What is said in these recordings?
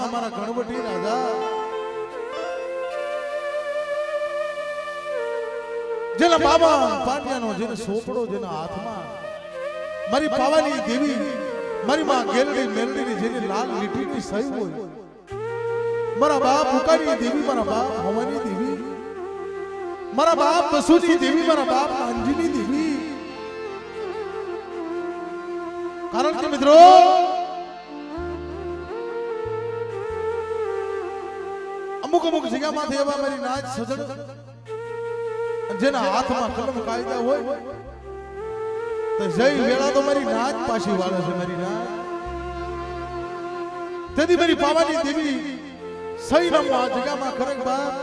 અમારા ગણપતિ રાજા જેના બાબા પાટિયાનો જેને સોપડો જેના હાથમાં મારી પાવાની દેવી મારી માં ગેલડી મેલડીની જેની લાલ લીટીની સહી હોય મારા બાપ ઉકાની દેવી મારા બાપ ભવાની દેવી મારા બાપ બસુની દેવી મારા બાપ અંજની દેવી કારણ કે મિત્રો અમુક અમુક જગ્યામાંથી એવા મારી નાચ સજણ જેના હાથમાં કલમ કાયદા હોય તો જય વેળા તો મારી નાચ પાછી વાળે છે મારી નાચ તેથી મારી પાવાની દેવી સહી નામ આ જગ્યામાં ખરેખ બાપ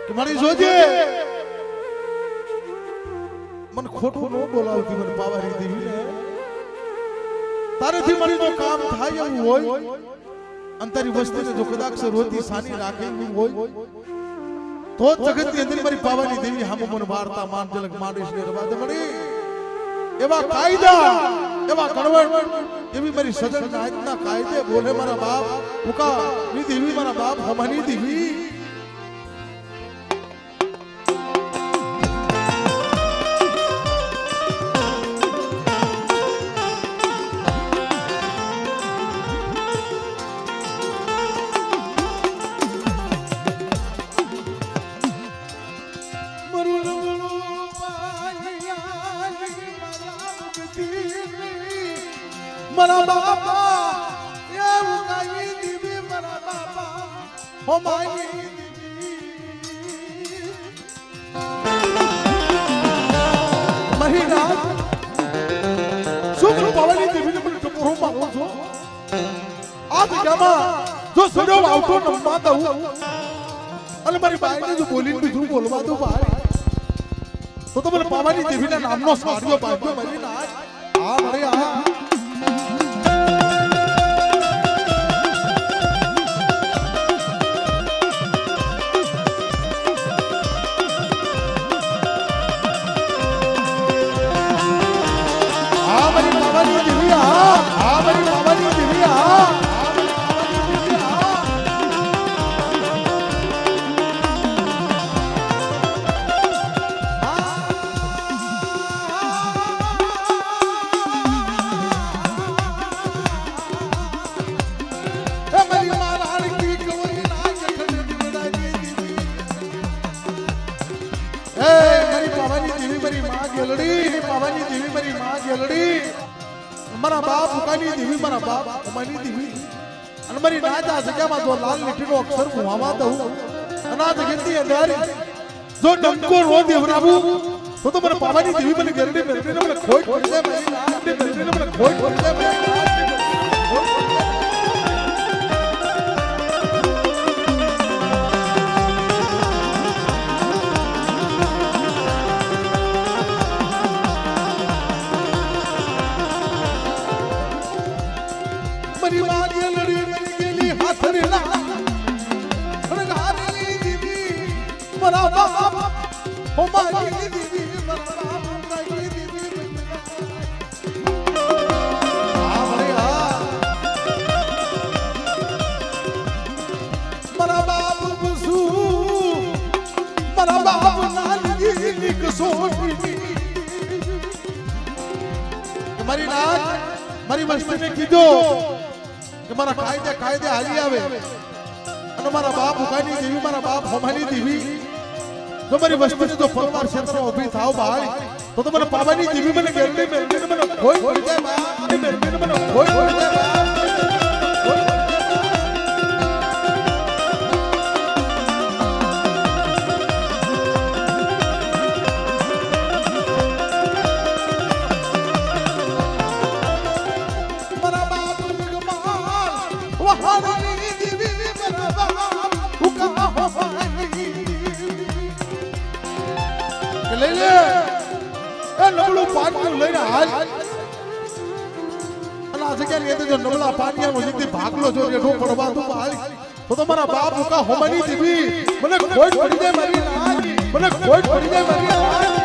કે મારી જોજે મને ખોટું ન બોલાવતી મને પાવાની દેવી ને તારેથી મારી જો કામ થાય એવું હોય અને તારી વસ્તીને જો કદાચ રોતી સાની રાખે એવું હોય તો જગતની અંદર મારી પાવાની દેવી હામો મને વાર્તા માન જલક માંડીશ ને રવા દે મળી એવા કાયદા એવા કણવટ એવી મારી સજન નાયતના કાયદે બોલે મારા બાપ ઉકા ની દેવી મારા બાપ હમાની દેવી મારા બાપા એવું કાઈ દીવી મારા બાપા હો માઈ દીવી મહિના શું પાવાની દેવીને મને ટપોરો મારો છો આ જગ્યામાં જો સડો આવતો નમવા દઉં અને મારી બાઈને જો બોલીને બીજું બોલવા દઉં ભાઈ તો મને પાવાની દેવીના નામનો સાડિયો બાંધ્યો મારી નાચ આ મારે આ મારા બાપ ઉકાની દેવી મારા બાપ ઉમાની દેવી અને મારી નાચ આ જગ્યામાં જો લાલ લીટીનો અક્ષર મુહાવા દઉં અને આ જગ્યાની અંદર જો ડંકો રો દેવરાવું તો મને પાવાની દેવી મને ગરડી મેરડીને મને ખોટ પડી જાય મારી નાચ મેરડીને મને ખોટ પડી જાય મારી મારા બાપ હો મારી દીવી મારા બાપ મારી દીવી આ મારે આ મારા બાપ બસુ મારા બાપ નાની કસોટી મારી નાચ મારી વસ્તીને કીધું કે મારા કાયદે હાલી આવે અને મારા બાપ ઉકાની દેવી મારા બાપ હમાની દેવી જો મારી વસ્તીને જો ફળવાર ક્ષેત્રમાં ઊભી થાવ ભાઈ તો મને પાવાની દેવી મને ગેરડી મેરડીને મને કોઈ પડી જાય મારી મેરડીને મને કોઈ પડી જાય મારા બાપ જગમાલ વહાની દેવી મારા બાપ ઉકા હમાની લઈ લે એ નબળું પાટિયું લઈને હાલ અને આ જગ્યાની અંદર જો નબળા પાટિયાનો જેથી ભાગલો જો રેઠો પડવા તું હાલ તો તમારા બાપ ઉકા હોમાની દેવી મને ખોટ પડી જાય મારી નાચ મને ખોટ પડી જાય મારી નાચ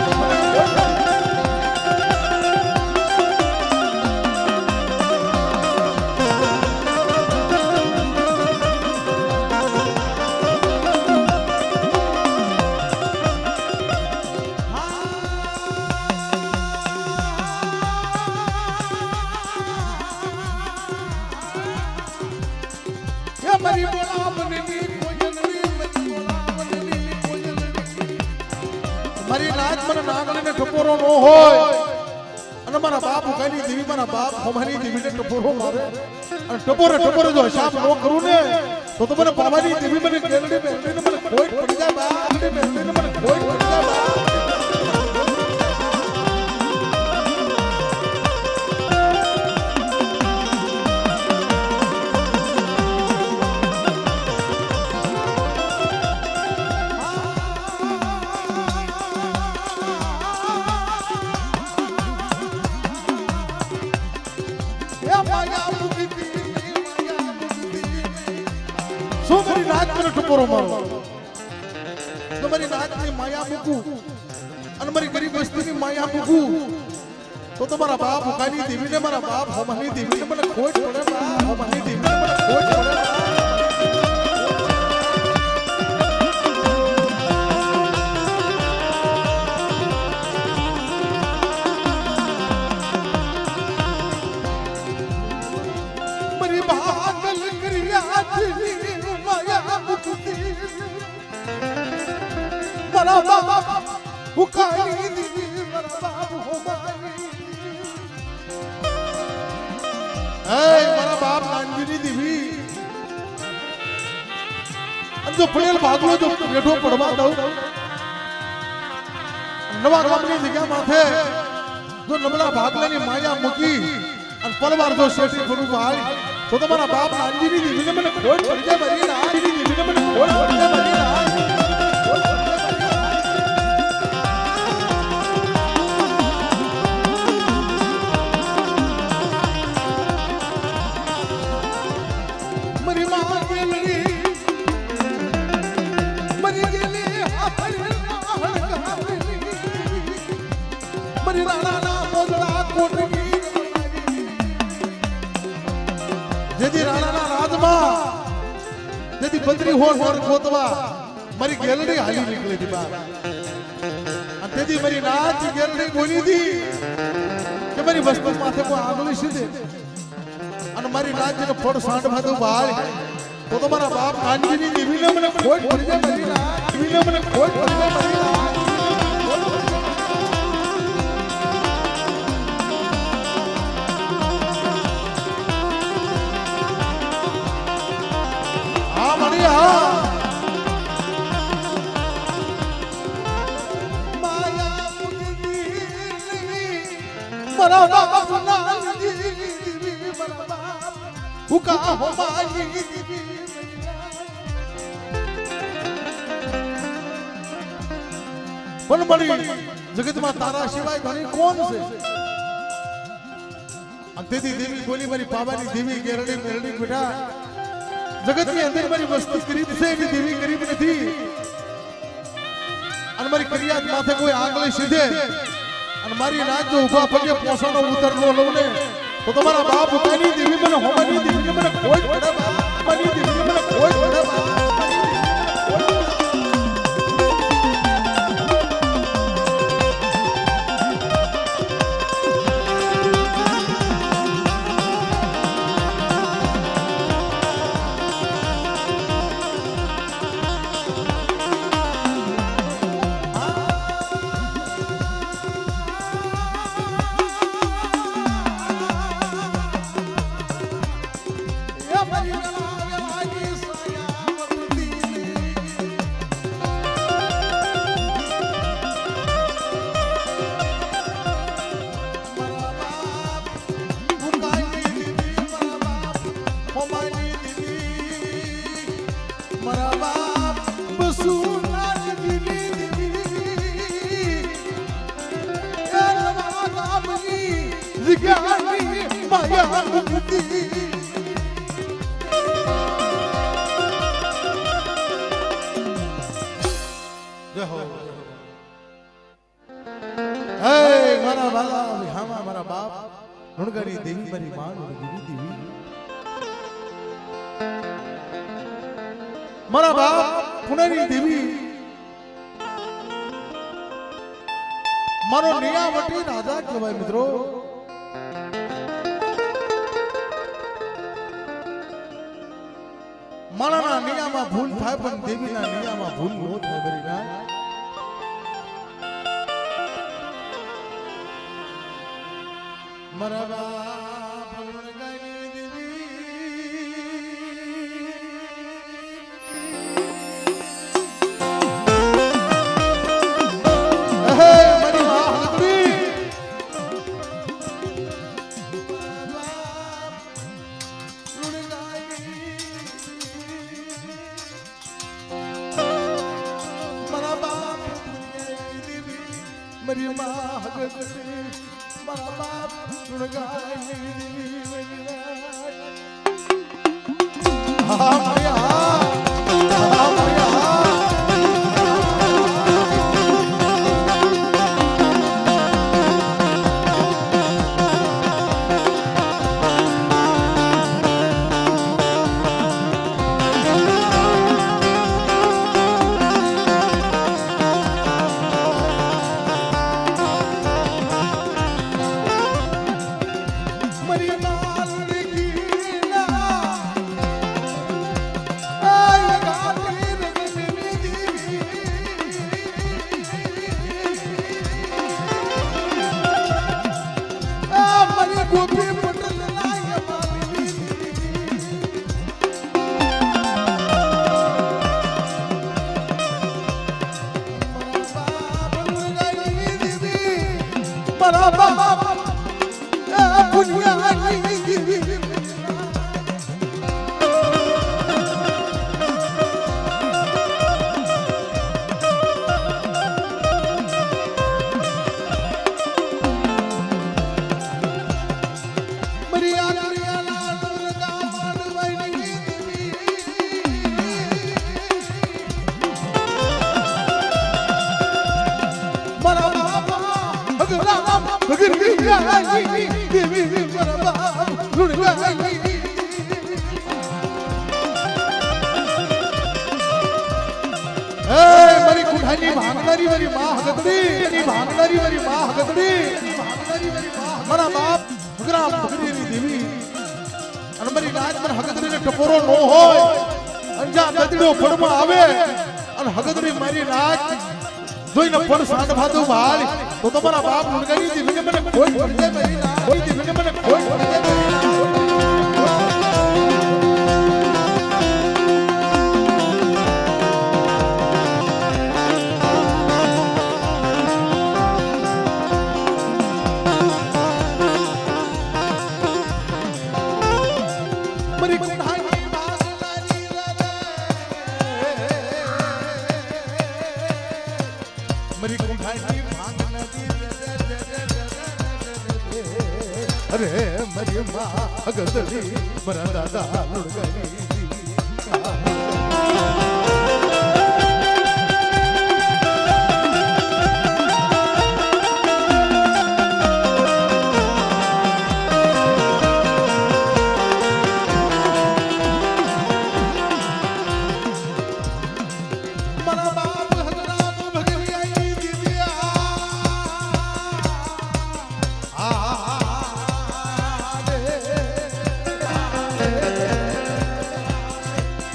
મરી બોલાવની કોયલની મારી નાચ મને નાગણીને ટપોરો ન હોય અને મારા બાપ ઉગાની દેવી મારા બાપ હોમાની દેવીને ટપોરો મારે અને ટપોરે જો હિસાબ ન કરું ને તો મને પાવાની દેવી મને કેલડી મેલડીને મને કોઈ પડી જાય બા કેલડી મેલડીને મને કોઈ પડી જાય બા મારી નાચ મને ટપોરો મારો તો મારી નાચની માયા મૂકું અને મારી ગરીબ વસ્તીની માયા મૂકું તો તમારા બાપ ઉકાની દેવીને મારા બાપ હોમાની દેવીને મને ખોટ પડે બા હોમાની દેવીને મને ખોટ પડે મારી ભાગલ ક્રિયા મારા બાપ ઉકાની દેવી મારા બાપ હોમાની હે મારા બાપ નાનજીની દેવી અને જો પડેલ ભાગલો જો બેઠો પડવા દઉં નવા ગામની જગ્યા માથે જો નબળા ભાગલાની માયા મૂકી અને પરવાર જો શેઠી કરું ભાઈ તો તમારા બાપ નાનજીની દેવીને મને ખોટ પડી જાય મારી નાનજીની દેવીને મને ખોટ પડી જાય મારી જેથી રાણાના રાજમાં જેથી બદરી હોર હોર ગોતવા મારી ગેલડી હાલી નીકળી હતી બા અને તેથી મારી નાચ ગેલડી બોલી હતી કે મારી વસ્તુ માથે કોઈ આંગળી સીધે અને મારી નાચને ફળ સાંડમાં દઉં ભાઈ તો તમારા બાપ કાનજીની દેવીને મને ખોટ પડી જાય મારી નાચ દેવીને મને ખોટ પડી જાય મારી નાચ મારા બાપ નાનજી મારા બાપ હુકા હોમાની પણ બળી જગતમાં તારા સિવાય ઘણી કોણ છે અને તેથી દેવી બોલી મારી પાવાની દેવી ગેરડી મેરડી બેટા જગતની અંદર મારી વસ્તુ ગરીબ છે એની દેવી ગરીબ નથી અને મારી કરિયાત માથે કોઈ આંગળી સીધે અને મારી નાચ જો ઉભા પગે પોસાનો ઉતરનો લઉં ને તો તમારા બાપ ઉતાની દેવી મને હોમાની દેવીને મને કોઈ પડે હોમાની દેવીને મને કોઈ પડે દેવી મારી માં દેવી મારા બાપ પુનાની દેવી મારો નિયાવટી રાજા કહેવાય મિત્રો માણાના નિયામાં ભૂલ થાય પણ દેવીના નિયામાં ભૂલ ન થાય બરી ના મારા બાપ વણગાઈ દેવી હે મારી માં હતી मरी माँ हगत माँ बाप सुनगाई हाँ भैया हाँ भैया गोपी पटल लाया मामी मरा बाप पुनिया मरी कुठानी भांगदारी मरी माँ हगतड़ी भांगदारी मरी माँ हगतड़ी मरा बाप हगराम भगरी देवी અને મારી નાચ પર હગદરીને ટપોરો નો હોય અંજા ગદડીઓ ફળમાં આવે અને હગદરી મારી નાચ જોઈને ફળ સાંડ ભાદુ ભાળ તો તમારા બાપ મુનગાની દીવીને મને કોઈ પડી જાય મારી નાચ કોઈ દીવીને મને કોઈ પડી જાય મારી નાચ मरी कुंठाई भांग नदी अरे मरी माँ हगदड़ी मरा दादा लुड़गई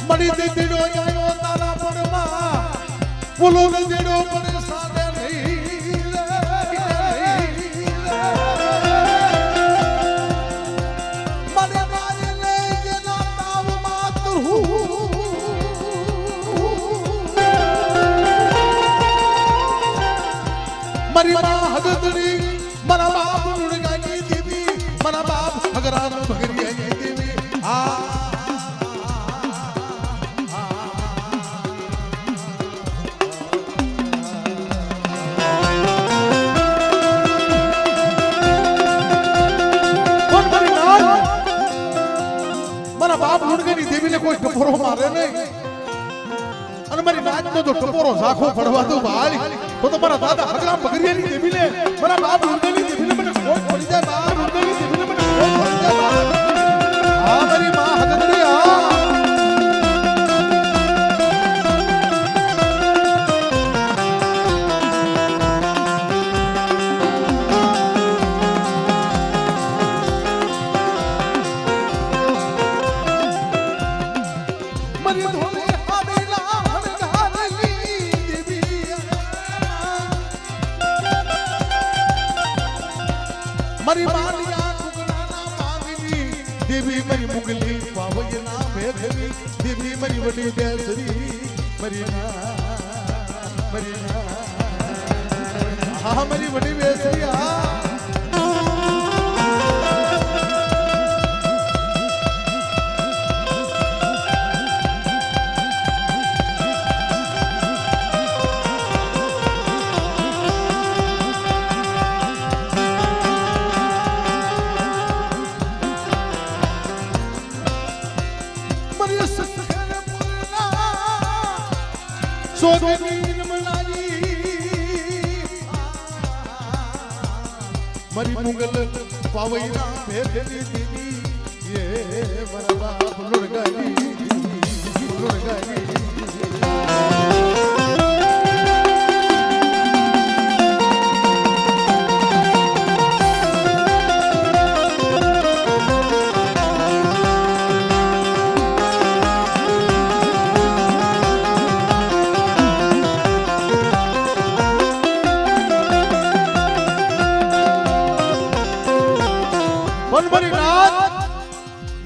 मरी दे दिड़ो आयो तारा पड़मा बोलो ने दिड़ो पड़े सादे नहीं मरे मारे ले के ना ताव मातु मरी माँ हगदड़ी मरा बाप लुड़गाई देवी मरा बाप हगराम भगरी आई देवी आ बाप लुड़गनी देवी ने कोई टपोरो मारे नहीं અને મારી નાચનો જો ટપોરો ઝાખો પડવા દો ભાઈ તો તમારા દાદા હગરામ બગરિયાની દેવીને મારા બાપ લુડગની દેવીને મને કોઈ પડી જાય બાપ લુડગની દેવીને મને કોઈ પડી જાય આ મારી માં હગદડી આ मरी धोले हारेला हरगारली देवी मरी मानिया कुकराना मांगली देवी मरी मुगली पावयना भेदली देवी मरी वडी बेसरी मरी हाँ मरी वडी बेसरी मरी मुगल पावैना भेदली दीदी ये बड़ा लुड़गाली लुड़गाली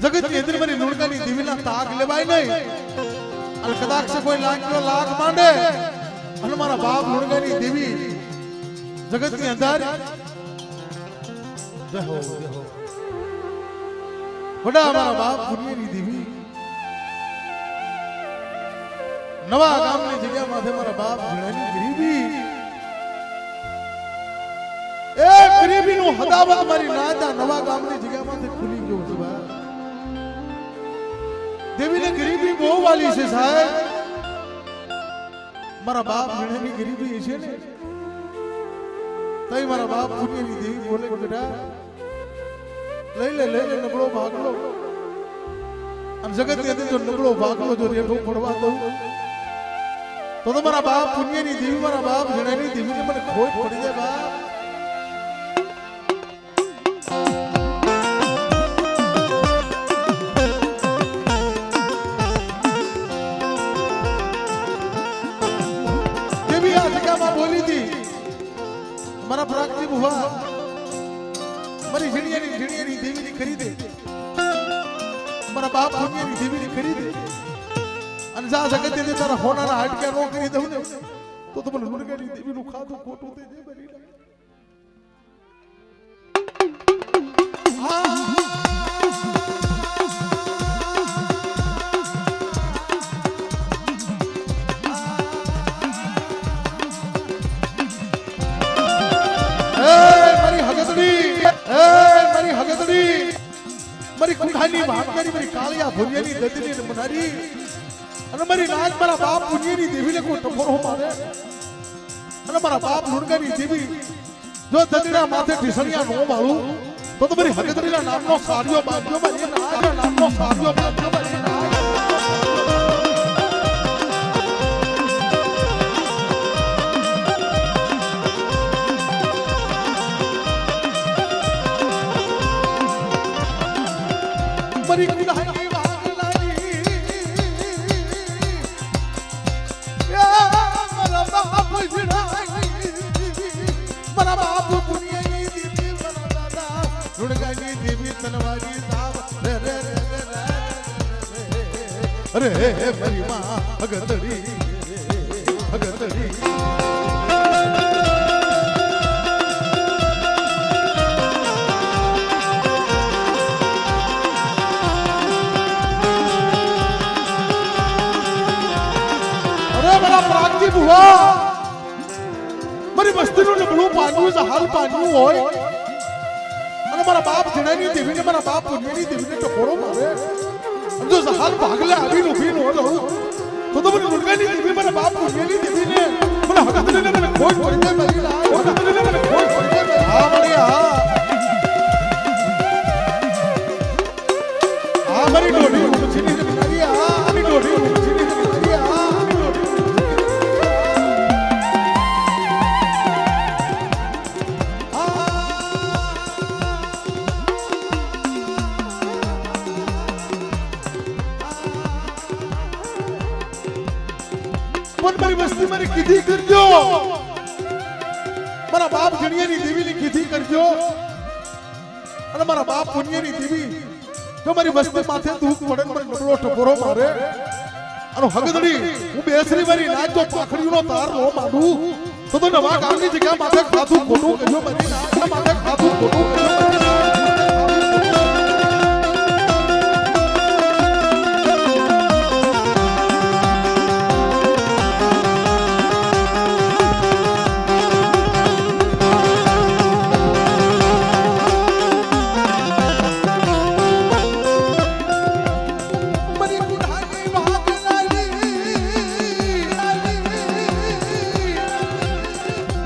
जगत की अंदर मरी लुड़कानी देवीना ताक लेवाय नहीं अन कदाक से कोई लाख मांडे अन मारा बाप लुड़कानी देवी जगत के अंदर जय हो बड़ा हमारा बाप पुण्यनी देवी नवा गाम ने जगह माथे मारा बाप जड़ानी गरीबी ए गरीबी नु हदावत मारी नादा नवा गाम ने जगह माथे खुली गयो छबा देवी ने गरीबी बो वाली से साहब मारा बाप ने गरीबी ऐसे ने तई मारा बाप पुण्य नी देवी बोले बेटा ले नबड़ो भाग लो अन जगत के अंदर जो नबड़ो भाग लो जो रेठो पड़वा दो तो मारा बाप पुण्य नी देवी मारा बाप जड़े नी देवी ने मने खोज पड़ जाए बाप बोली थी हमारा प्राक्ति बुआ मरी झिड़ियानी देवी ने खरीदे हमारा बाप पुण्यनी देवी ने खरीदे अनजा जगत दे तारा होना ना हट के रो करी दऊ ने तो तुम लुड़गानी देवी नु खादू खोटू दे दे बरी मरी कुठानी भागनी मरी कालिया भुनियानी ददनी मनारी अन मरी नाच मारा बाप पुण्यनी देवी ने को टपोरो मारे अन मारा बाप लुड़गानी देवी जो ददना माथे ढिसणिया नो मारू तो मरी हगदरीना नामनो सारियो बाजो मरी नाच नामनो सारियो बाजो मरी मरी कुठानी भागलानी या मारा बाप जड़ाई मारा बाप पुण्यनी देवी मारा दादा लुड़गानी देवी तलवारी साहब रे अरे मरी मां हगदड़ी प्राक्ति बुआ मरी बस्ती नु नबळू पांडू जहाल पांडू होय અને મારા બાપ જણાની દેવીને મારા બાપ પુણ્યની દેવીને ટકોરો મારે જો જહાલ ભાગલે આવીને ઊભી નો રહું તો મને લुड़गानी દેવી મારા બાપ પુણ્યની દેવીને મને હકતને મને ખોટ પડી જાય મારી લા હકતને મને ખોટ પડી જાય હા મળી હા મારી ડોડી ઉછીની મારી હા મારી ડોડી ઉછીની મારી હા પણ મારી વસ્તી મારી કીધી કરજો મારા બાપ જણિયાની દેવીની કીધી કરજો અને મારા બાપ પુણ્યની દેવી જો મારી વસ્તી માથે દુઃખ પડે મને નબળો ટપોરો મારે અને હગદડી હું બેસરી મારી નાચ જો પાખડીનો તાર નો માંડું તો નવા ગામની જગ્યા માથે ખાધું ખોટું કજો મારી નાચ માથે ખાધું ખોટું કજો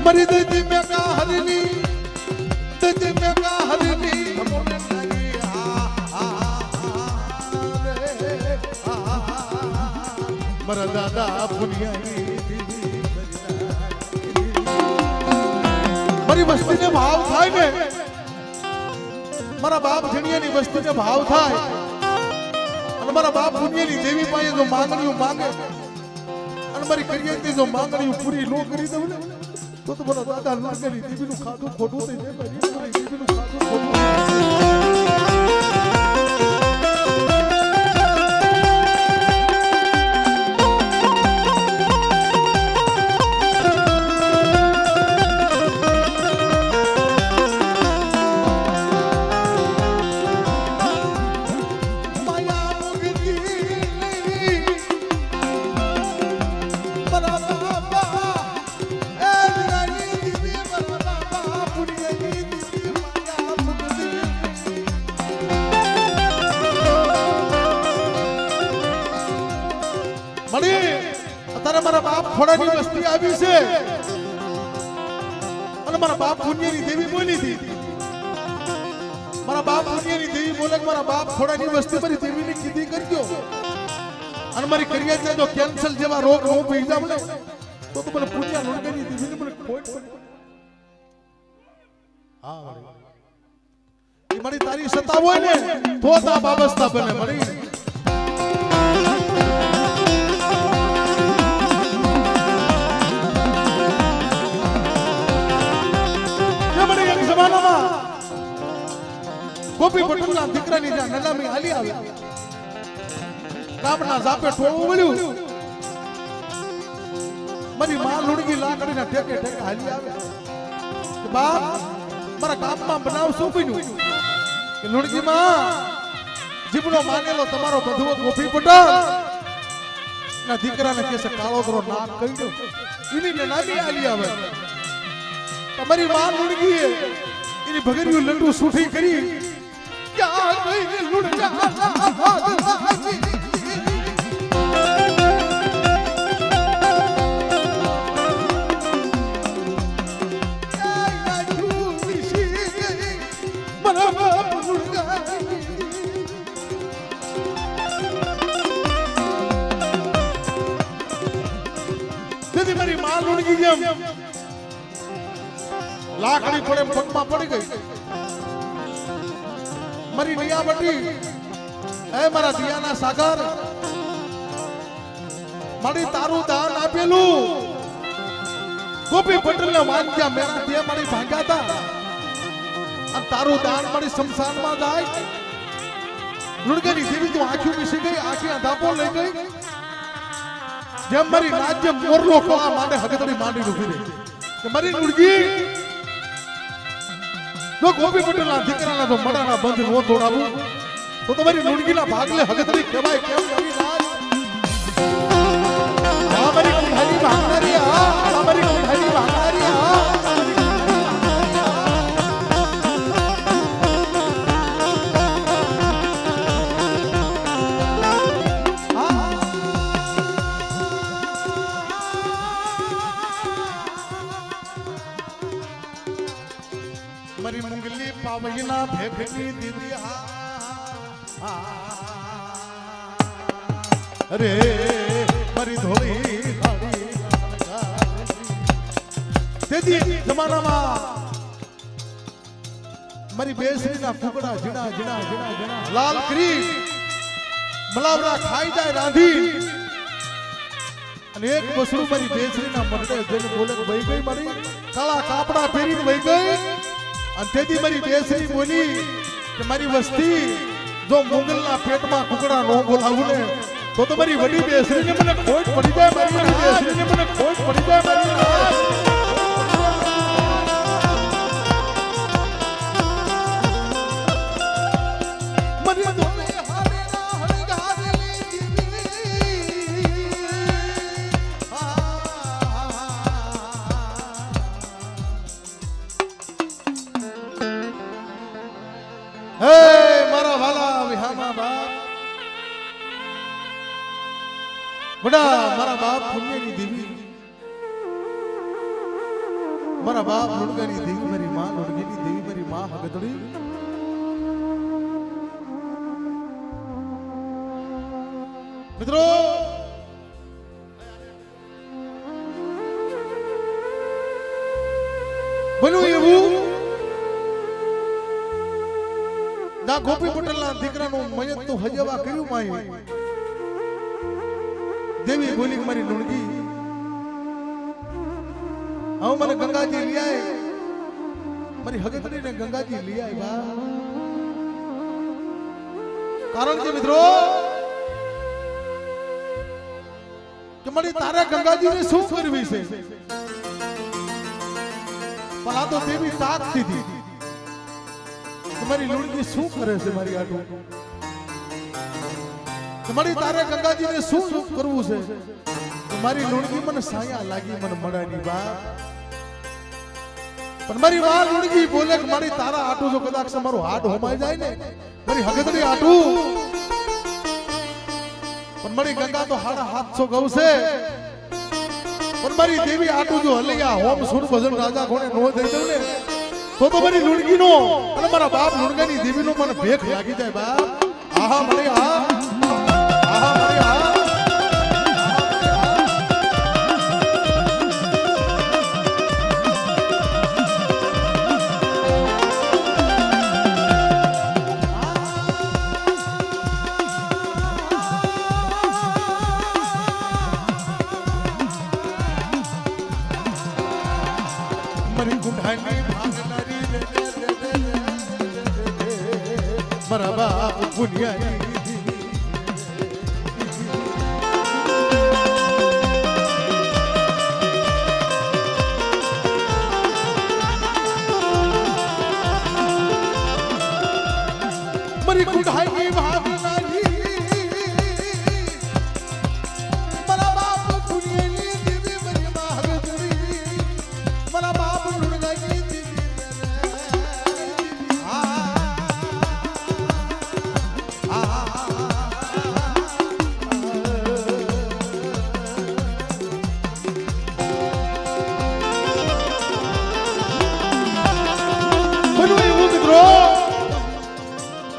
मरी दर्द में का हरनी दर्द में का हरनी मरा दादा મારી વસ્તીને ભાવ થાય ને મારા બાપ જણિયાની વસ્તીને ભાવ થાય અને મારા બાપ પુણ્યની દેવી પાસે જો માંગણીઓ માંગે અને મારી કરિયરની જો માંગણીઓ પૂરી ન કરી દઉં ને તો બોલો દાદા લાગેલી દેવીનું ખાધું ખોટું થઈ જાય મારી દેવીનું ખાધું ખોટું અત્યારે મારા બાપ ખોડાની વસ્તી આવી છે અને મારા બાપ પુણ્યની દેવી બોલી હતી મારા બાપ પુણ્યની દેવી બોલે મારા બાપ ખોડાની વસ્તી મારી દેવીને કીધી કરજો અને મારી કરિયર જો કેન્સર જેવા રોગ નો પી જાવ ને તો મને પુણ્ય લોણગની દેવીને મને ખોટ પડી હા એ મારી તારી સત્તા હોય ને તો તા બાબસ્તા બને મળી ગોપી પટેલના દીકરાની જ્યાં નનામી હાલી આવે ગામના ઝાપે ટોળું વળ્યું મારી માં લુણગી લાકડીના ઠેકે ઠેકે હાલી આવે કે બાપ મારા ગામમાં બનાવ શું બન્યું કે લુણગી માં જીભનો માનેલો તમારો બધો ગોપી પટેલ ના દીકરાને કેસે કાળોતરો નાક કહી દો એની નનામી હાલી આવે તમારી માં લુણગીએ એની ભગરિયું લંડુ સૂઠી કરી क्या गई लुट जाना મારી માં લુણગી જેમ લાકડી પડે પગમાં પડી ગઈ મારી નિયામટી એ મારા દિયાના સાગર મારી તારું દાન આપેલું ગોપી પટેલને વાંચ્યા મેં તે મારી ભાગ્યા હતા અને તારું દાન મારી શમશાનમાં જાય લુણગીની દેવી તું આંખી મિસી ગઈ આંખી અંધાપો લઈ ગઈ જેમ મારી રાજ્ય મોરલો કોળા માંડે હગતડી માંડી ઉભી રહી કે મારી લુણગી જો ગોપી પટેલના દીકરાના જો મડાના બંધ નો તોડાવું તો તમારી લુણગીના ભાગલે હગતરી કહેવાય કેમ કરી રાજ આ મારી કુંઠાની ભાગનારી આ મારી કુંઠાની ભાગનારી મારી મુંગલી પાવઈના ભેખની દીદી અરે મારી ધોળી ગાડી તેથી જમાનામાં મારી બેસરીના ફૂકડા ઝીણા ઝીણા ઝીણા ઝીણા લાલ કરી મલાવરા ખાઈ જાય રાંધી અને એક બસડું મારી બેસરીના મરડે જઈને બોલે કે વહી ગઈ મારી કાળા કાપડા પહેરીને વહી ગઈ અને તેથી મારી બેસરી બોલી કે મારી વસ્તી જો મુગલના પેટમાં કુકડા નો બોલાવું ને તો મારી વડી બેસરીને મને ખોટ પડી જાય મારી બેસરીને મને ખોટ પડી જાય મારી મારા બાપ પુણ્યની દેવી મારા બાપ લુણગાની દેવી મારી માં લુણગીની દેવી મારી માં હગતડી મિત્રો બન્યું એવું ના ગોપી પટેલના દીકરાનું મયત તો હજવા કર્યું માય દેવી બોલી મારી લુણગી હવે મને ગંગાજી લઈ આય મારી હગતડીને ગંગાજી લઈ આય બા કારણ કે મિત્રો કે મારી તારે ગંગાજીને શું કરવી છે પણ આ તો દેવી તાક દીધી મારી લુણગી શું કરે છે મારી આટું તમારી તારે ગંગાજીને શું કરવું છે મારી લુણગી મને સાયા લાગી મને મળાની વાત પણ મારી માં લુણગી બોલે કે મારી તારા આટું જો કદાચ મારું હાડ હોમાઈ જાય ને મારી હગતડી આટું પણ મારી ગંગા તો 750 ગૌ છે પણ મારી દેવી આટું જો હલિયા હોમ સુર ભજન રાજા કોણે નો દઈ દઉં ને તો મારી લુણગી નો અને મારા બાપ લુણગાની દેવી નો મને ભેખ લાગી જાય બાપ આહા મારી આ મારા બાપ પુનિયાની મારી કુઢાઈ ભાગનારી મારા બાપ પુનિયાની દેવી મારી માગણી મારા બાપ લુણગાની દેવી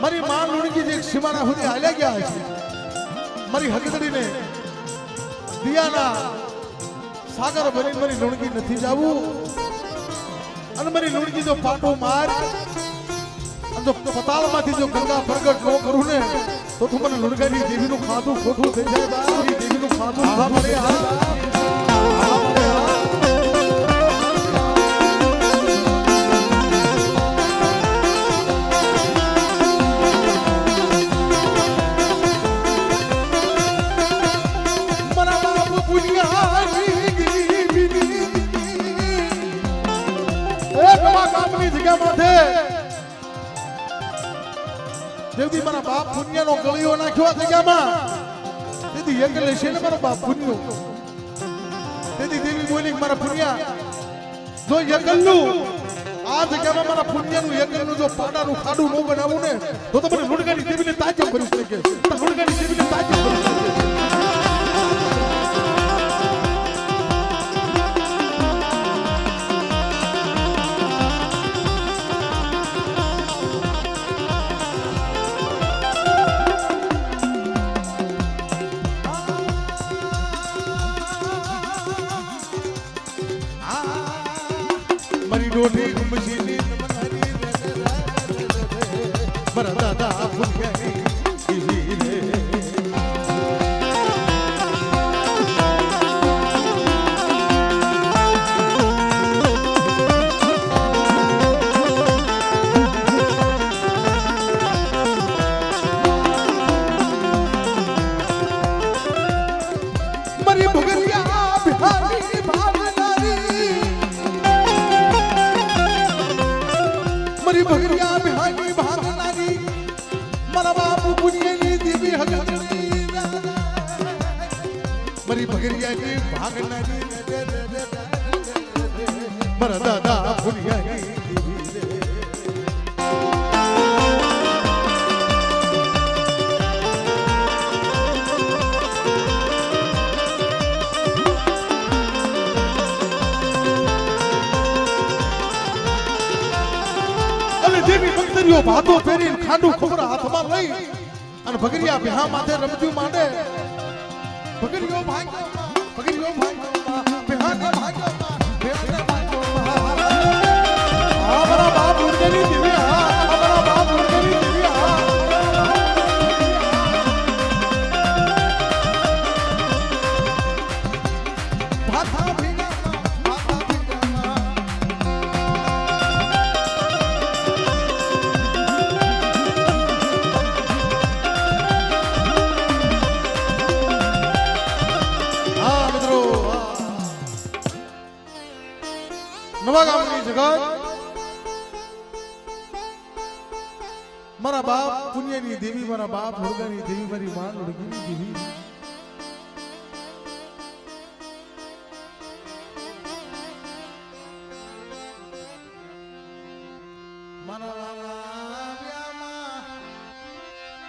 મારી માં લુણગી જે સીમાડા સુધી હાલ્યા ગયા છે મારી હકીકડીને દિયાના સાગર બની મારી લુણગી નથી જાવું અને મારી લુણગી જો પાટો માર અને જો પતાળમાંથી જો ગંગા પ્રગટ ન કરું ને તો તું મને લુણગાની દેવીનું ખાધું ખોટું થઈ જાય બારી દેવીનું ખાધું આ મળે દેવજી મારા બાપ પુણ્યનો ગળિયો નાખ્યો જગ્યામાં તેથી એક લેશે ને મારો બાપ પુણ્યો તેથી દેવી બોલી મારા પુણ્યા જો એકલનું આ જગ્યામાં મારા પુણ્યનું એકલનું જો પાડાનું ખાડું ન બનાવું ને તો મને લુણગાની દેવીને તાજબ કરી શકે લુણગાની દેવીને તાજબ કરી શકે ડોઢી ઉમજીની નમનારી મારા દાદા પુણ્યાની દેવી રે मरी भगरिया की भागना मरा दादा भुलिया की देवी मंतरियो भातो फेरी खांडू खबर हाथમાં લઈ અને ભગરિયા બેહા માથે રમજુ માંડે ભગરિયો ભાગ્યો બેહા ને ભાગ્યો બેહા ભાગ્યો અમારા બાપ ઉર્ગની દેવી અમારા બાપ ઉર્ગની દેવી ભાથા ભીના नवा गामनी जगत मारा बाप पुण्यनी देवी मारा बाप हुड़गानी देवी मारी मां हुड़गीनी देवी मारा व्यामा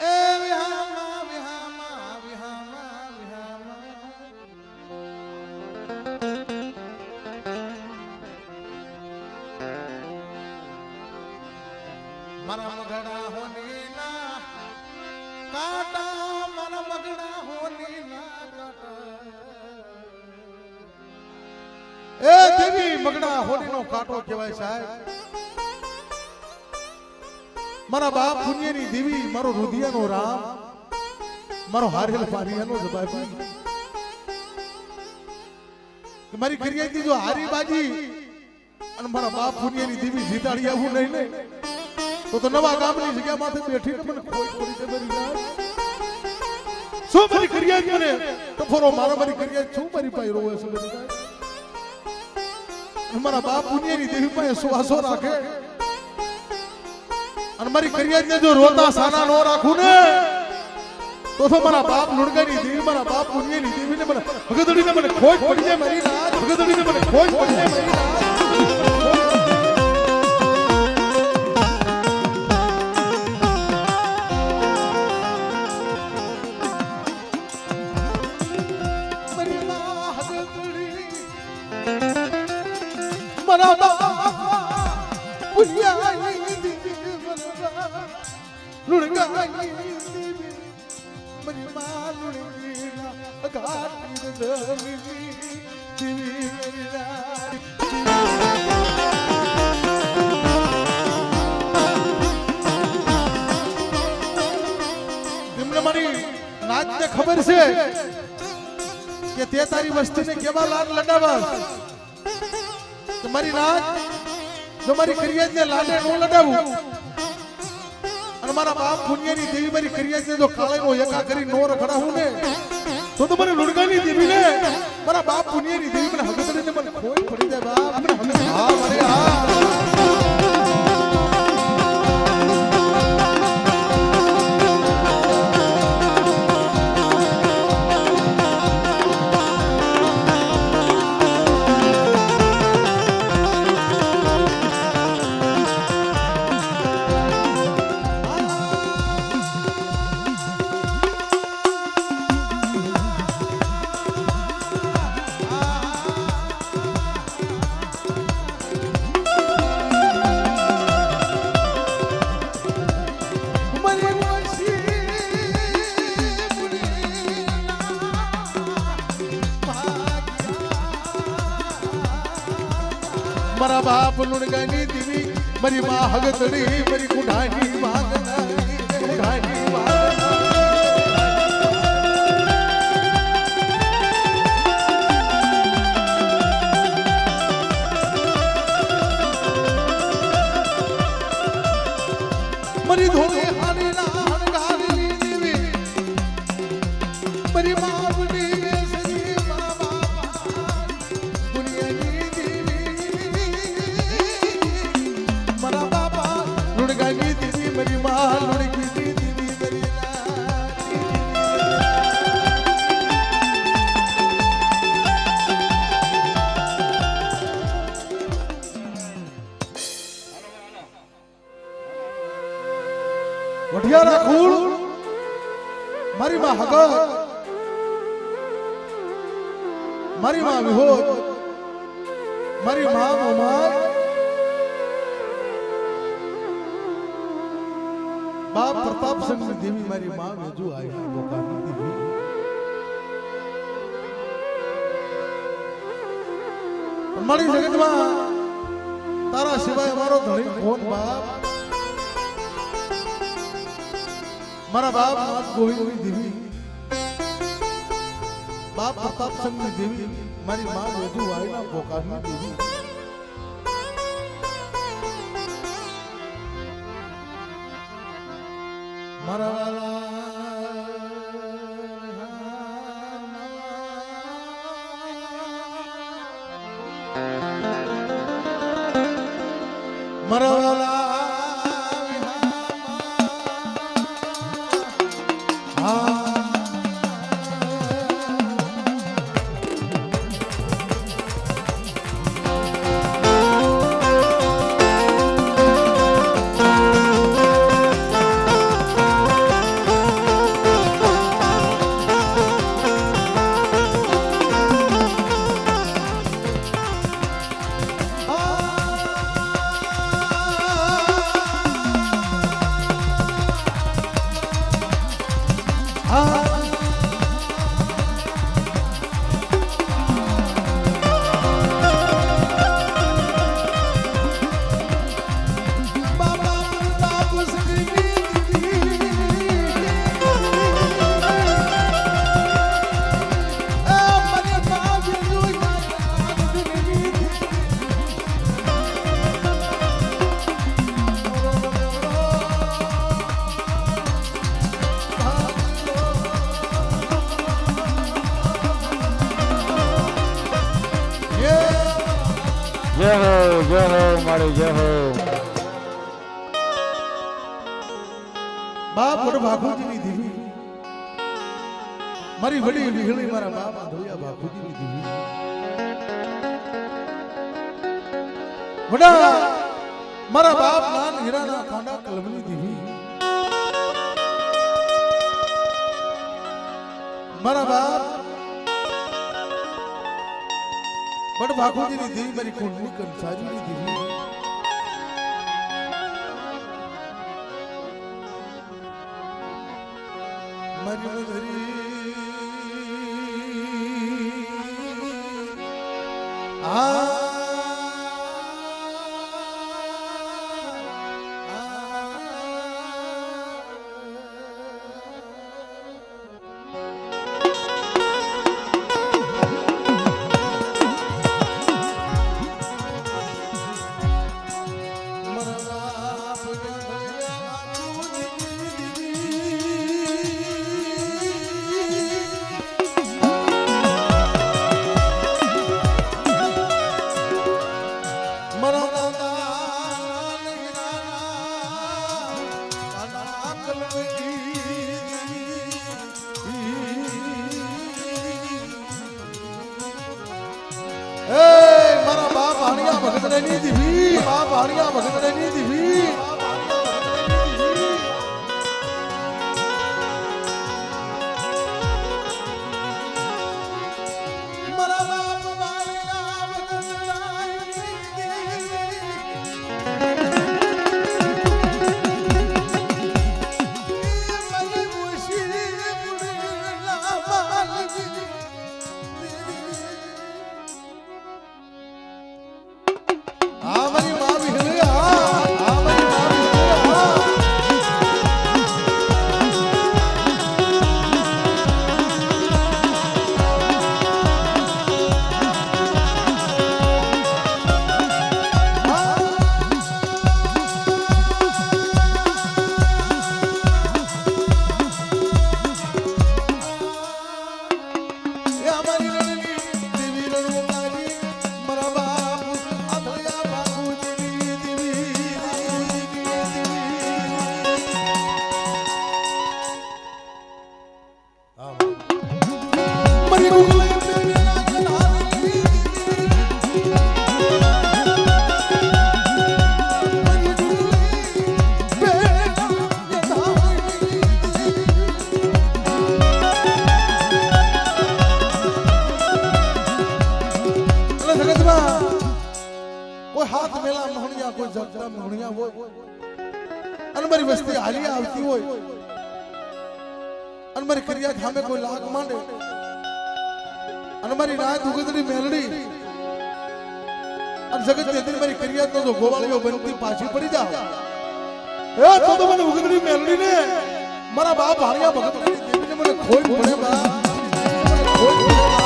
ए व्यामा व्यामा व्यामा व्यामा मरा मगड़ा होने ना काटा मरा मगड़ा होने ना काटा ए देवी मगड़ा होने नो काटो केवाय साहेब मरा बाप पुण्यनी देवी मारो रुदिया नो राम मारो हारेल पारिया नो जबाबी मारी करिया थी जो हारी बाजी अन मारा बाप पुण्यनी देवी जीताड़ी आવું नहीं नहीं तो नवा गामनी जग्या माथे बैठी ने મને કોઈ પડી દે મારી રાત શું મારી કરિયા મને તો ફરો મારા મારી કરિયા શું મારી પાઈ રોવે છે મારી રાત અમારા બાપ પુણ્યની દેવી પાસે સુવાસો રાખે અને મારી કરિયા ને જો રોતા સાના નો રાખું ને તો મારા બાપ લુણગાની દેવી મારા બાપ પુણ્યની દેવી ને મને ભગતડી ને મને ખોજ પડી જાય મારી રાત ભગતડી ને મને ખોજ પડી જાય મારી રાત मरा पुलिया लुड़गाई मरी मां लुड़गी घाटी देवी तुमने मारी नाच ने खबर से कि ते तारी वस्ती ने केवा लाड लडावा तुम्हारी नाच जो मारी करियत ने लाडे नो लडावू और मारा बाप पुण्यनी देवी मारी करियत ने जो काळे नो एका करी नो रखड़ा हूं ने तो तुम्हारे लुड़गानी देवी ने मारा बाप पुण्यनी देवी ने हगतरी ने मन खोई पड़ी दे बाप हमने हमें हां मारे हां मरा बाप लुणगानी देवी मरी मां हगतड़ी मरी कुढ़ानी मांगना कुढ़ानी मांगना मरी धोले हानी ना हनगानी देवी मरी मां बुनी सजी बाबा दुनियानी देवी मरा बाबा लुड़गानी देवी मरी મારી માં હગર, મારી માં વિહોર, મારી માં મોમાર, બાપ પ્રતાપ સિંહ દેવી મારી માં વેજુ આવી બોકાની દેવી. મારી જગતમાં તારા સિવાય મારો ધણી કોણ બાપ? મારા બાપ નાથ ગોવિંદની દેવી, બાપ પ્રતાપ સિંહની દેવી મારી માં વેજુ આવીના બોકાની દેવી. મારા મરવાલા જય હો મારી જય હો. બાપ વડ ભાખુજીની દેવી મારી વડી વિહળી મારા બાપ આંધળિયા ભાખુજીની દેવી. વડા મારા બાપ નાન હીરાના કાંડા કલમની દેવી. મારા બાપ વડ ભાખુજીની દેવી મારી કુંડલી કંસારીની દેવી. મારી મધરી ના કોઈ હાથ મેલા મોહણિયા કોઈ જગતા મોહણિયા હોય અને મારી વસ્તી હાલી આવતી હોય અને મારી ક્રિયા સામે કોઈ લાગ માંડે અને મારી રાત ઉગદની મેલડી અને જગત ની અંદર મારી ક્રિયાનો જો ગોવાળીઓ બનતી પાછી પડી જાવ એ તો મને ઉગદની મેલડી ને મારા બાપ હાણિયા ભગત દેવીને મને ખોઈ પડે બા ખોઈ પડે બા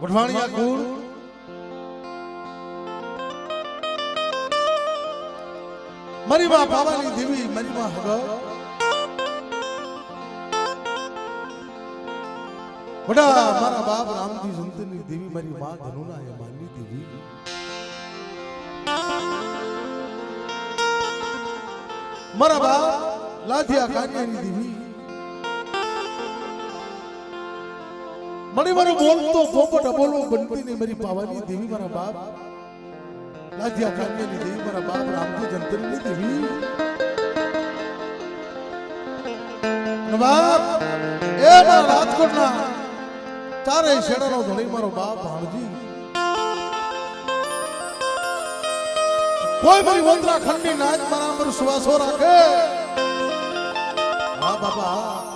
વઢવાણિયા કુળ મારી માં પાવાની દેવી મારી માં હગ વડા મારા બાપ રામજી સંતની દેવી મારી માં ધનુના એ માની દેવી મારા બાપ લાધિયા કાન્યાની દેવી મણી મારો બોલતો પોપટ બોલવો બનતી નહીં મારી પાવાની દેવી મારા બાપ લાધિયા કાન્યાની દેવી મારા બાપ રામજી જંતરની દેવી બાપ એ મારા રાજકોટના ચારે શેડાનો ધણી મારો બાપ ભાણજી કોઈ મારી વંદરા ખંડની નાચ મારા પર સુવાસો રાખે હા બાપા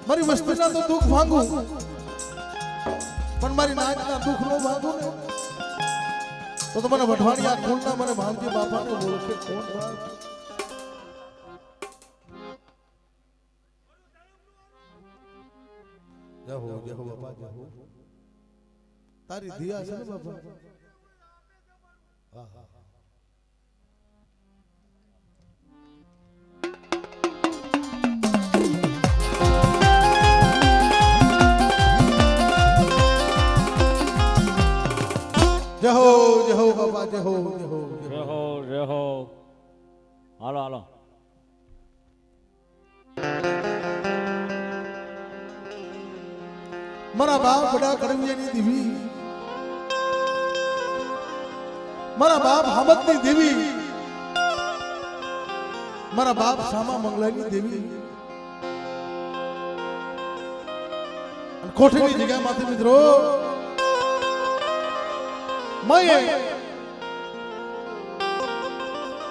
મારી વસ્તીના તો દુઃખ ભાંગું પણ મારી નાચના દુઃખ નો ભાંગું ને તો મને વઢવાણિયા કુળના મને ભાંગજી બાપાને ઓળખે કોણ ભાઈ જય હો બાપા જય હો તારી દિયા છે ને બાપા હા હા બા જય હો જય હો જય હો જય હો હાલો હાલો મારા બાપ બડા કડવિયાની દેવી મારા બાપ હામદની દેવી મારા બાપ સામા મંગલાની દેવી કોઠીની જગ્યામાંથી મિત્રો મયે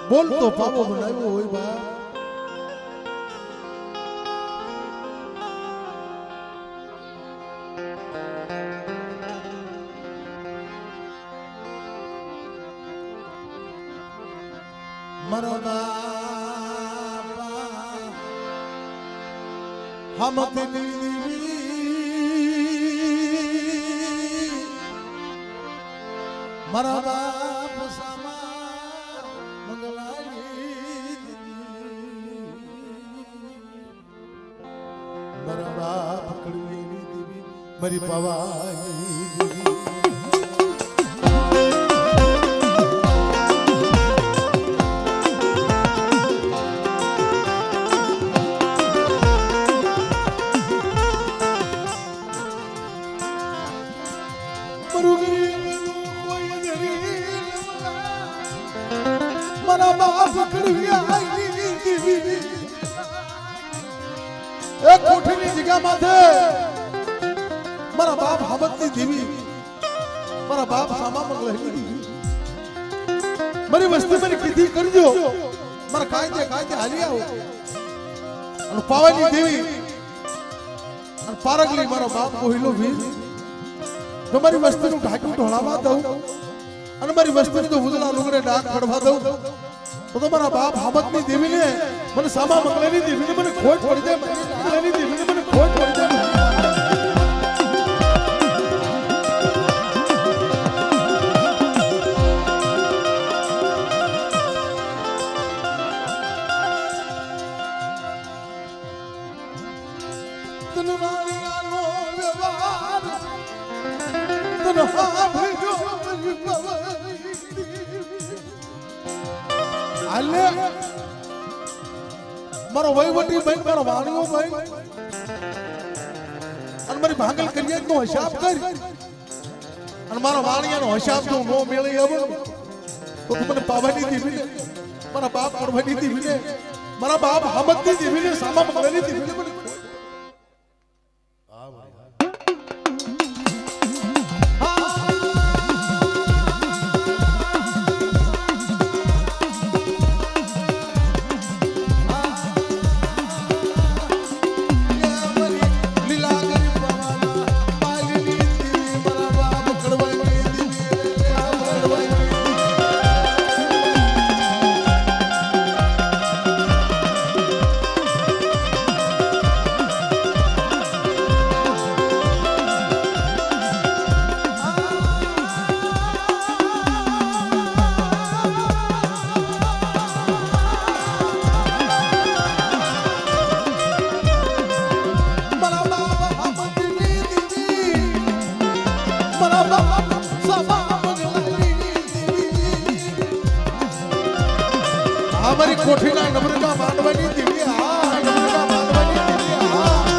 બોલતો પાવો બનાવ્યો હોય બા મારા બાપા હામદની દેવી મારા બાપ સામા મંગલાની દેવી મારા બાપ કડવીની દેવી મારી પવાની દેવી મારા બાપ કડવિયાની દેવી એક કોઠીની જગ્યા માથે મારા બાપ હામદની દેવી મારા બાપ સામા મંગલાની દેવી મારી વસ્તી મને કીધી કરજો મારા કાયદે હાલી આવો અને પાવાની દેવી અને પારગલી મારો બાપ કોહિલો વીર જો મારી વસ્તીનું ઢાંકું ઢોળાવા દઉં અને મારી વસ્તીને જો ઉજળા લુગડે ડાક પડવા દઉં તો મારા બાપ હામદની દેવીને મને સામા મંગલાની દેવીને મને ખોટ પડી જાય મંગલાની દેવીને મને ખોટ પડી જાય તનવાળીનો વ્યવહાર તનહા ભજો હાલે મારો વહીવટી ભાઈ મારો વાણીઓ ભાઈ અને મારી ભાંગલ કરિયાત નો હિસાબ કરી અને મારો વાણિયાનો હિસાબ જો નો મેળવી આવે તો તું મને પાવાની દેવીને મારા બાપ પડવાની દેવીને મારા બાપ હામદની દેવીને સામા મંગલાની દેવીને મને हमारी कोठी ना नम्रता मानवानी देवी हाँ नम्रता मानवानी देवी हाँ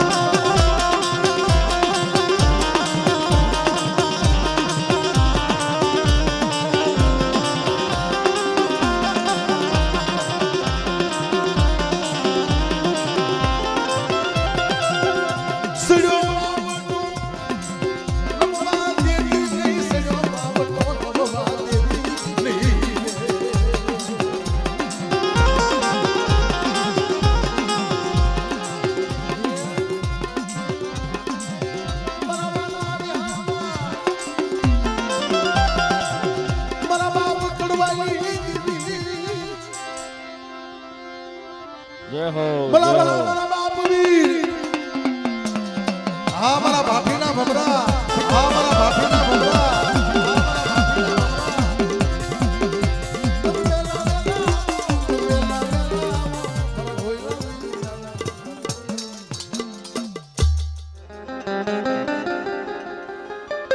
जय हो भला भला भला बाप वीर हाँ मारा भाभी ना भमरा हाँ मारा भाभी ना भमरा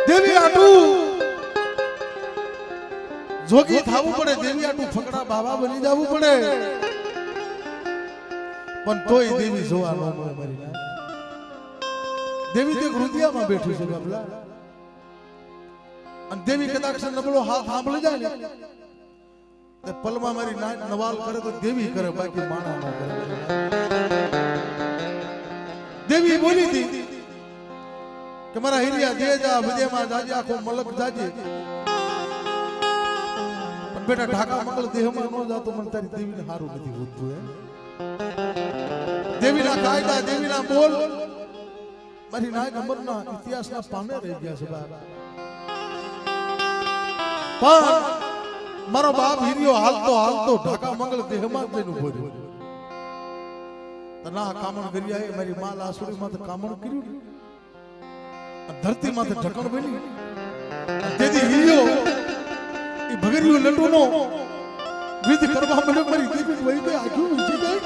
देवी आटू जोगी થાવું પડે દેવી આટલું ફકડા બાબા બની જવું પડે પણ તોય દેવી જોવા ન મળે મારી નાથ. દેવી તો હૃદયમાં બેઠી છે બાબલા અને દેવી કદાચ નબળો હાથ સાંભળી જાય ને તે પલમાં મારી નાથ નવાલ કરે તો દેવી કરે બાકી માણા ન કરે. દેવી બોલી હતી કે મારા હિરિયા દે જા વિદેમાં જાજે આખો મલક જાજે પણ બેટા ઢાકા મંગળ દેહમાં ન જાતો મને તારી દેવીને હારું નથી હોતું હે. દેવીના કાયદા દેવીના બોલ મારી નાય અમરના ઇતિહાસના પાને રહી ગયા છે બાપ. પણ મારો બાપ હિરિયો હાલતો હાલતો ઢાકા મંગળ દેહમાં જઈને ઉભો રહ્યો. ના કામણ કર્યા એ મારી માં લાસુડી માં કામણ કર્યું ધરતી માથે ઢકણ બની તેથી હિરિયો એ ભગરિયો લટુનો વિધ કરવા મળ્યો મારી દેવી વહી ગઈ આખું ઊંચી ગઈ.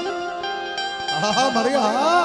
હા મારે હા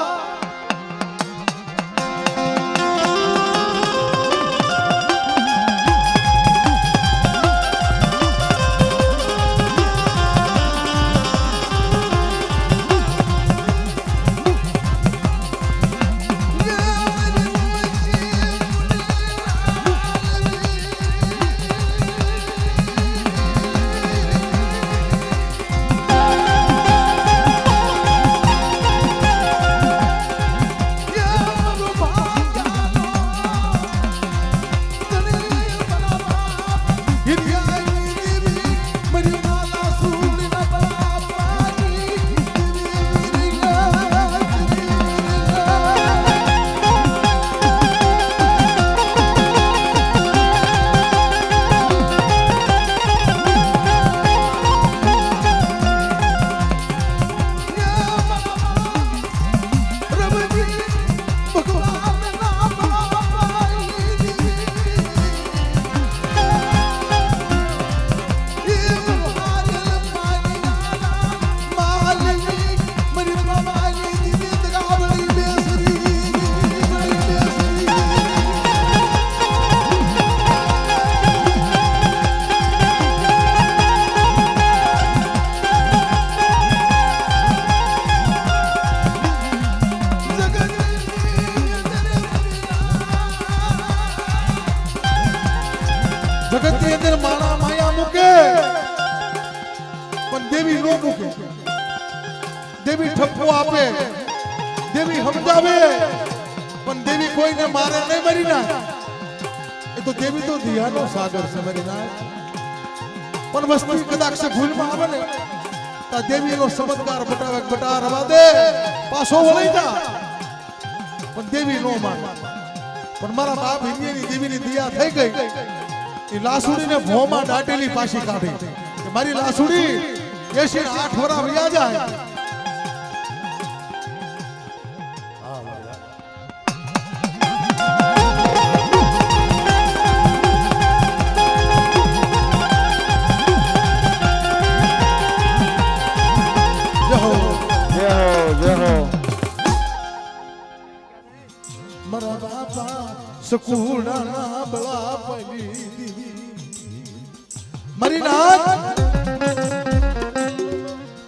જગતની અંદર માણા માયા મૂકે પણ દેવી નો મૂકે. દેવી ઠપકો આપે દેવી સમજાવે પણ દેવી કોઈને મારે નહીં મારી ના. એ તો દેવી તો દિયાનો સાગર છે મારી ના. પણ વસ્તી કદાચ ભૂલમાં આવે ને તો દેવીનો ચમત્કાર બટા રવા દે પાછો વળી જા પણ દેવી નો માને. પણ મારા બાપ હિન્દીની દેવીની દિયા થઈ ગઈ એ લાસુડીને ભોમાં દાટેલી પાછી કાઢી કે મારી લાસુડી 88 વરા વયા જાય. મારા બાપા સકુડાના બળા પડી મારી નાથ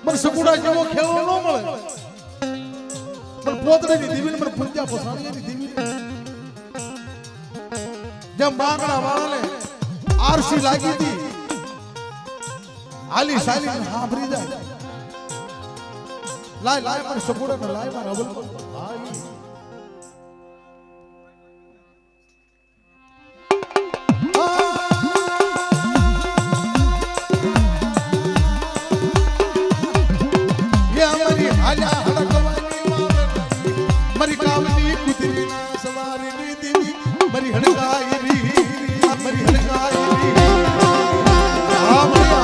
મને સકુડા જેવો ખેલો ન મળે પણ પોતડીની દેવીને મને પૂજા પોસાણીની દેવી જેમ બાંગડા વાળાને આરસી લાગી હતી હાલી સાલી હાંભરી જાય લાય લાય મને સકુડા ને લાય મારા અવલ ભાઈ मरी कावली कुदरी ना सवारी नी देवी मरी हड़काई री मरी हड़काई री आ मैया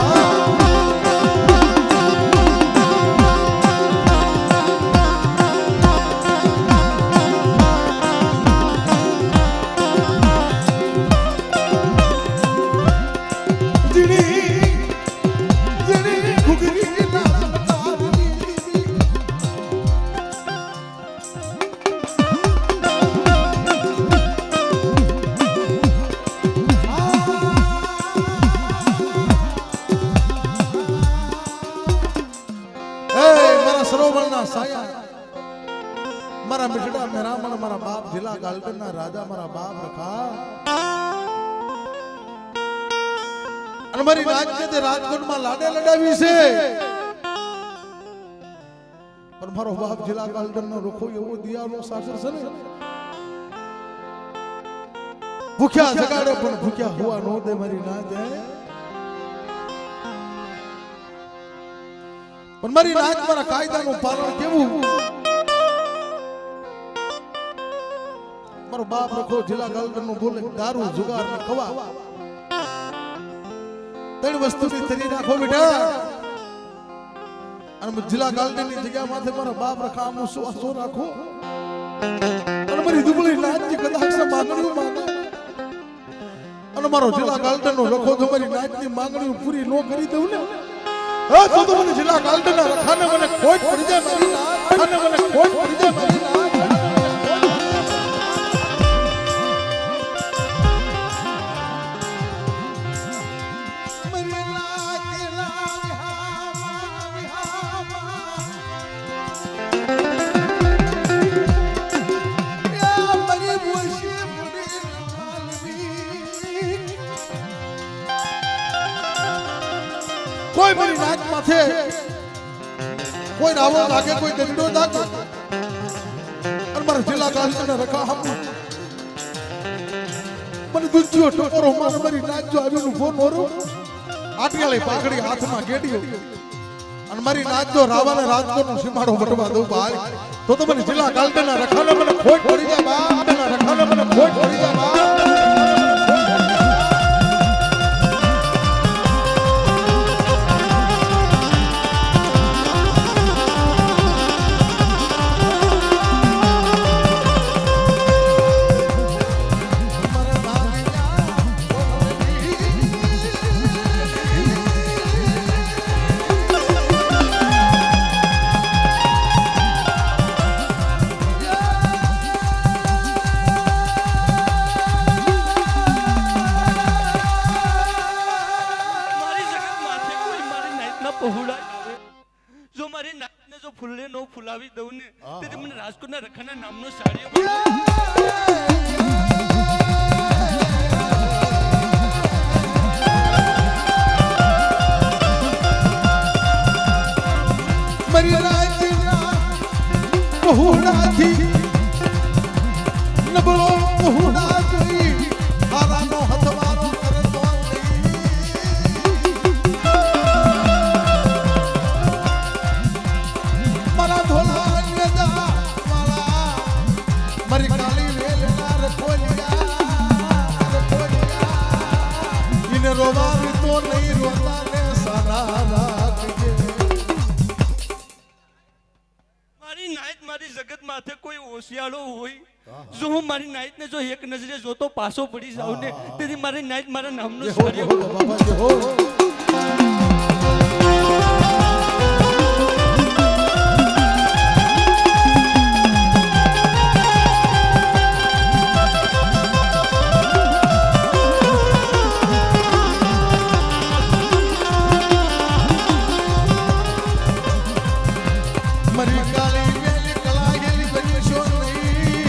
સરોવરના સાયા મારા મિઠડા મેરામણ મારા બાપ જિલ્લા ગાલકરના રાજા મારા બાપ રખા અને મારી રાજને તે રાજકોટમાં લાડે લડાવી છે પણ મારો બાપ જિલ્લા ગાલકરનો રખો એવો દિયાનો સાસર છે ને ભૂખ્યા જગાડે પણ ભૂખ્યા હોવા નો દે મારી નાચ પણ મારી નાચ મારા કાયદાનું પાલન કેવું મારો બાપ રખો જિલ્લા ગાલકરનો બોલે દારૂ જુગાર ને ખવા ત્રણ વસ્તુની તરી રાખો બેટા અને જિલ્લા ગાલકરની જગ્યા માથે મારા બાપ રખા આમ સો રાખો અને મારી દુબળી નાચની કદાચ માંગણીઓ માંગે અને મારો જિલ્લા ગાલકરનો રખો તો મારી નાચની માંગણીઓ પૂરી ન કરી દઉં ને હા તો મને જિલ્લા ગાલકરના રખાને મને ખોટ પડી જાય મારી નાચ અને મને ખોટ પડી જાય મારી નાચ કોઈ મારી નાચ માથે કોઈ રાવણ લાગે કોઈ દંડો લાગે અને મારા જિલ્લા ગાલકરના રખા હમ મને દુચ્યો ટોકરો મારી નાચ જો આવ્યું ફોન મોરો આટિયાળી પાઘડી હાથમાં ગેડીઓ અને મારી નાચ જો રાવાને રાજકોટનો સીમાડો વટવા દઉં ભાઈ તો મને જિલ્લા ગાલકરના રખાને મને ખોટ પડી જાય બાપ રખાને મને ખોટ પડી જાય બાપ જો મારી નાચને જો ફૂલે નો ફૂલાવી દઉં ને તેથી મને રાજકોટના રખાના નામનો સાડીઓ મારી રાજના બહુડાથી નબળો બહુડા જોઈ હારાનો હથવારો કરતો મારા ધોલા નદા મારી કાળી વેલના રખોલિયા ઇને રોવાવી તો નહીં રોતા ને સારા રાખજે મારી નાઈટ મારી જગત માથે કોઈ ઓશિયાળો હોય જો હું મારી નાઈટ ને જો એક નજરે જોતો પાછો પડી જાઉં ને તેથી મારી નાઈટ મારા નામનો સાડીઓ બાબા હો મારી કાળી વેલી કલા ગેલી બની સોની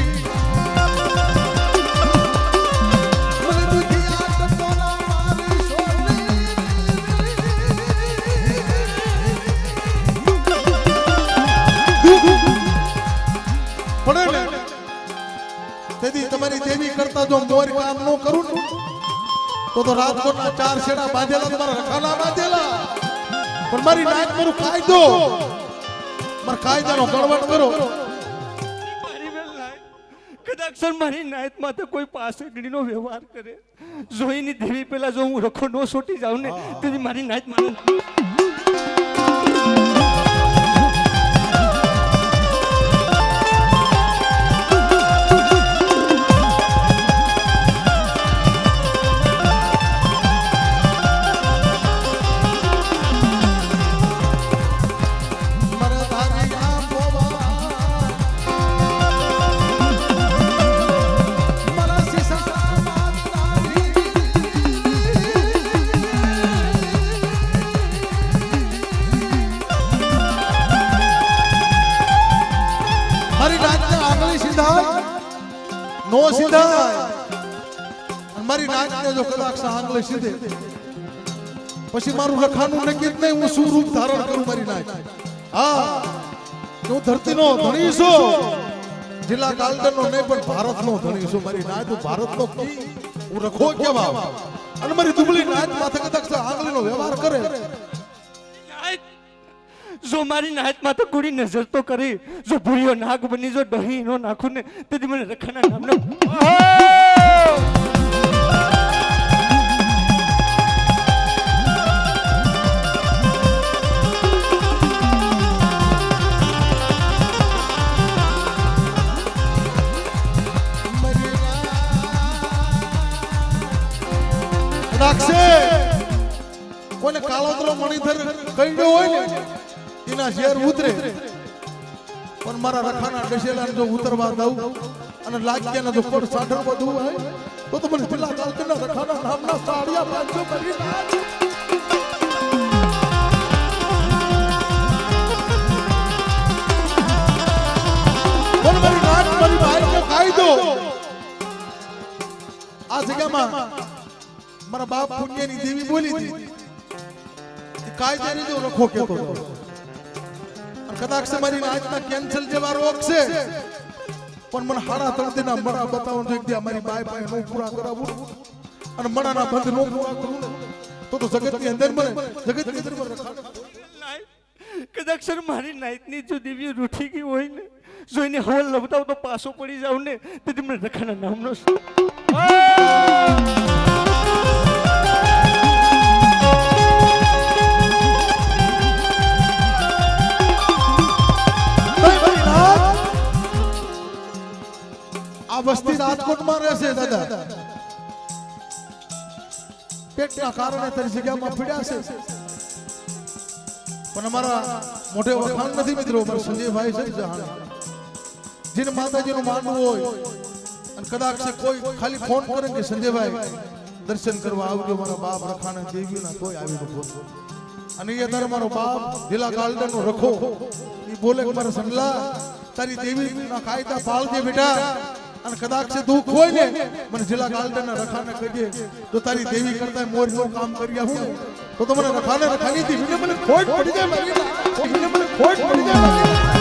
મને દુખિયા ટપોલા મારી સોની પડે ને તેથી તમારી દેવી કરતા જો મોર કામ ન કરું ને તો રાજકોટના ચાર છેડા બાંધેલા તમારા રખાના બાંધેલા પણ મારી નાચ મારું કાયદો મારા કાયદાનો ગણવટ કરો કદાચ મારી નાયત માથે કોઈ પાસે ગણીનો વ્યવહાર કરે જોઈની દેવી પેલા જો હું રખો નો છોટી જાઉં ને તેથી મારી નાયત મારું નો સીધા મારી નાચને જો કદાચ આંગલે સીધે પછી મારું લખાનું નક્કી જ નહીં હું શું રૂપ ધારણ કરું મારી નાચ હા હું ધરતીનો ધણી છું જિલ્લા કાલદરનો નહીં પણ ભારતનો ધણી છું મારી નાચ હું ભારતનો કી હું રખો કેવા અને મારી દુબળી નાચ માથે કદાચ આંગળીનો વ્યવહાર કરે જો મારી નાચમાં તો કુડી નજર તો કરી જો ભૂરિયો નાગ બની જો દહીં નો નાખું ને તેથી મને રખાના નામનો કોઈને કાળોતરો મણિધર કઈડ્યો હોય ને એના ઝેર ઉતરે પણ મારા રખાના ડસેલાને જો ઉતરવા દઉં અને લાગ્યાના જો પડ સાંઠળવા દઉં હોય તો મને પેલા કાલકના રખાના નામના સાડિયા બાંધજો કરી મારી નાચ મારી ભાઈનો કાયદો આ જગ્યામાં મારા બાપ પુણ્યની દેવી બોલી હતી કાયદાની જો રખો કેતો કદાચ મારી નાચના કેન્સલ જેવા રોગ છે પણ મને હાડા તળદીના મણા બતાવવાનું તો એક દી અમારી બાઈ પાસે નો પૂરા કરાવું અને મણાના બંધ નો પૂરા કરું તો જગતની અંદર મને જગતની અંદર મને કદાચ મારી નાચની જો દેવી રૂઠી ગઈ હોય ને જોઈને હવલ લબતાવ તો પાછો પડી જાવ ને તેથી મને રખાના નામનો આ વસ્તી રાજકોટમાં રહેશે દાદા પેટના કારણે તારી જગ્યામાં પીડ્યા છે પણ અમારા મોઢે વખાણ નથી મિત્રો અમારા સંજયભાઈ છે જહાન જેને માતાજીનું માનવું હોય અને કદાચ કોઈ ખાલી ફોન કરે કે સંજયભાઈ દર્શન કરવા આવજો મારા બાપ રખાના દેવીના કોઈ આવી ફોન અને એ તારે મારો બાપ જિલ્લા કાલદરનો રખો એ બોલે કે મારા સંગલા તારી દેવીના કાયદા પાળજે બેટા અને કદાચ દુઃખ હોય ને મને જિલ્લા કાલદરના રખાને કહીએ તો તારી દેવી કરતા મોરનું કામ કરી આવું તો મને રખાને રખાની થી મને ખોટ પડી જાય મને ખોટ પડી જાય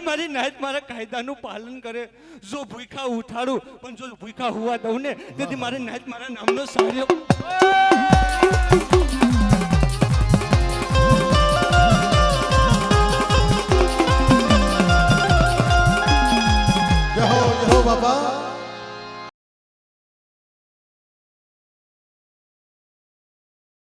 મારી નાચ મારા કાયદાનું પાલન કરે જો ભૂખા ઉઠાડું પણ જો ભૂખા હોવા દઉં ને તેથી મારી નાચ મારા નામનો સાર્યો જય હો બાબા